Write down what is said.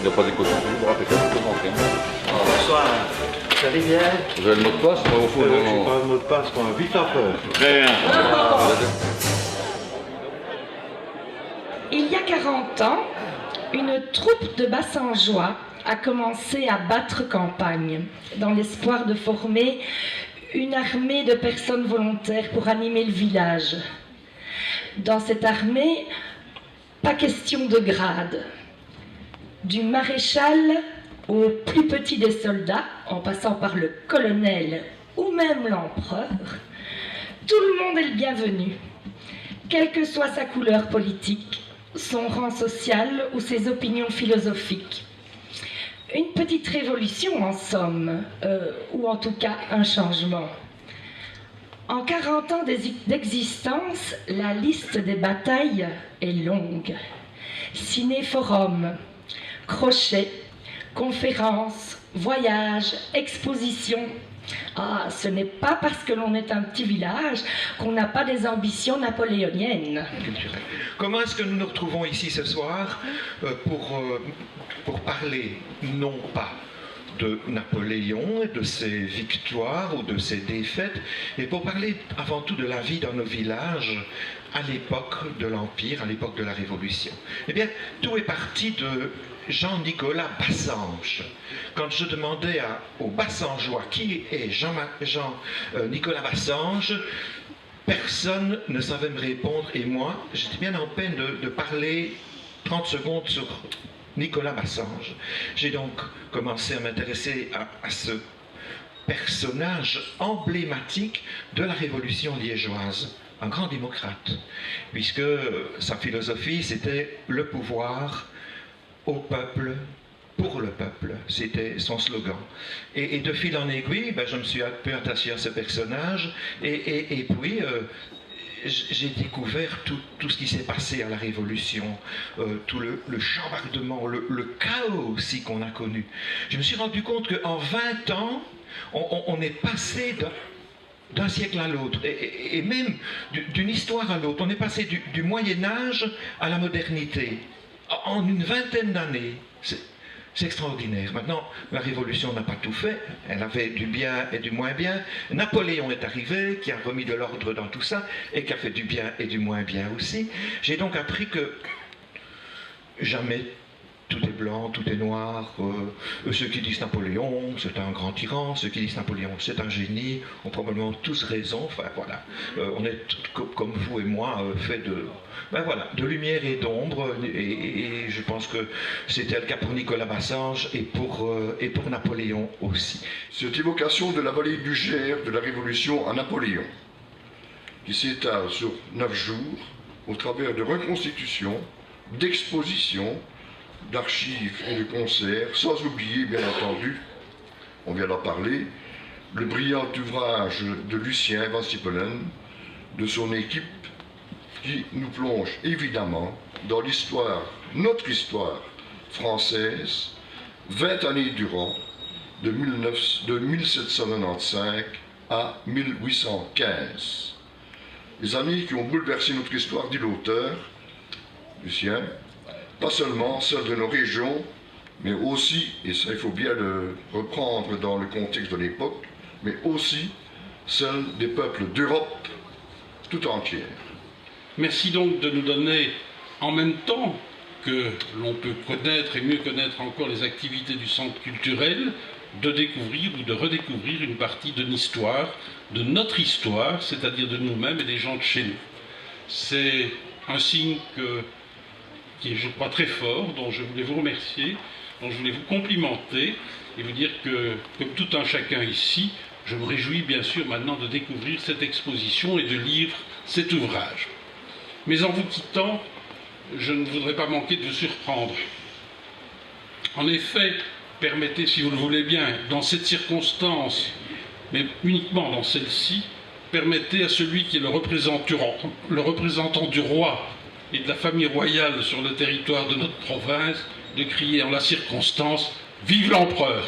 Il n'y a pas d'écho. Vous rappelez ça, vous manquez. Bonsoir. Ça allez bien? Vous avez le mot de passe? Moi, au fond, Je n'ai pas le mot de passe, moi. Vite un peu. Très bien. Il y a 40 ans, une troupe de Bassangeois a commencé à battre campagne dans l'espoir de former une armée de personnes volontaires pour animer le village. Dans cette armée, pas question de grade. Du maréchal au plus petit des soldats, en passant par le colonel ou même l'empereur, tout le monde est le bienvenu, quelle que soit sa couleur politique, son rang social ou ses opinions philosophiques. Une petite révolution en somme, ou en tout cas un changement. En 40 ans d'existence, la liste des batailles est longue. Ciné-forum, crochets, conférences, voyages, expositions. Ah, ce n'est pas parce que l'on est un petit village qu'on n'a pas des ambitions napoléoniennes. Comment est-ce que nous nous retrouvons ici ce soir pour parler non pas de Napoléon et de ses victoires ou de ses défaites, et pour parler avant tout de la vie dans nos villages à l'époque de l'Empire, à l'époque de la Révolution. Eh bien, tout est parti de Jean-Nicolas Bassange. Quand je demandais aux Bassangeois qui est Jean-Nicolas Bassange, personne ne savait me répondre, et moi, j'étais bien en peine de parler 30 secondes sur Nicolas Bassange. J'ai donc commencé à m'intéresser à ce personnage emblématique de la Révolution liégeoise, un grand démocrate, puisque sa philosophie, c'était le pouvoir au peuple, pour le peuple, c'était son slogan. Et de fil en aiguille, je me suis un peu attaché à ce personnage, et puis j'ai découvert tout ce qui s'est passé à la Révolution, tout le chambardement, le chaos aussi qu'on a connu. Je me suis rendu compte qu'en 20 ans, on est passé d'un siècle à l'autre, et même d'une histoire à l'autre. On est passé du Moyen-Âge à la modernité, en une vingtaine d'années. C'est extraordinaire. Maintenant, la Révolution n'a pas tout fait. Elle avait du bien et du moins bien. Napoléon est arrivé, qui a remis de l'ordre dans tout ça, et qui a fait du bien et du moins bien aussi. J'ai donc appris que jamais tout est blanc, tout est noir. Ceux qui disent Napoléon, c'est un grand tyran. Ceux qui disent Napoléon, c'est un génie, ont probablement tous raison. Enfin, voilà. On est, comme vous et moi, fait de lumière et d'ombre. Et je pense que c'était le cas pour Nicolas Bassange et pour Napoléon aussi. Cette évocation de la vallée du Gers de la Révolution à Napoléon, qui s'étale sur 9 jours, au travers de reconstitutions, d'expositions, d'archives et de concerts, sans oublier, bien entendu, on vient d'en parler, le brillant ouvrage de Lucien Van Sipelen, de son équipe, qui nous plonge évidemment dans l'histoire, notre histoire française, 20 années durant, de 1795 à 1815. Les années qui ont bouleversé notre histoire, dit l'auteur, Lucien, pas seulement celle de nos régions, mais aussi, et ça il faut bien le reprendre dans le contexte de l'époque, mais aussi celle des peuples d'Europe tout entière. Merci donc de nous donner, en même temps que l'on peut connaître et mieux connaître encore les activités du centre culturel, de découvrir ou de redécouvrir une partie de l'histoire, de notre histoire, c'est-à-dire de nous-mêmes et des gens de chez nous. C'est un signe qui est, je crois, très fort, dont je voulais vous remercier, dont je voulais vous complimenter et vous dire que, comme tout un chacun ici, je me réjouis bien sûr maintenant de découvrir cette exposition et de lire cet ouvrage. Mais en vous quittant, je ne voudrais pas manquer de vous surprendre. En effet, permettez, si vous le voulez bien, dans cette circonstance, mais uniquement dans celle-ci, permettez à celui qui est le représentant du roi et de la famille royale sur le territoire de notre province, de crier en la circonstance « Vive l'empereur !»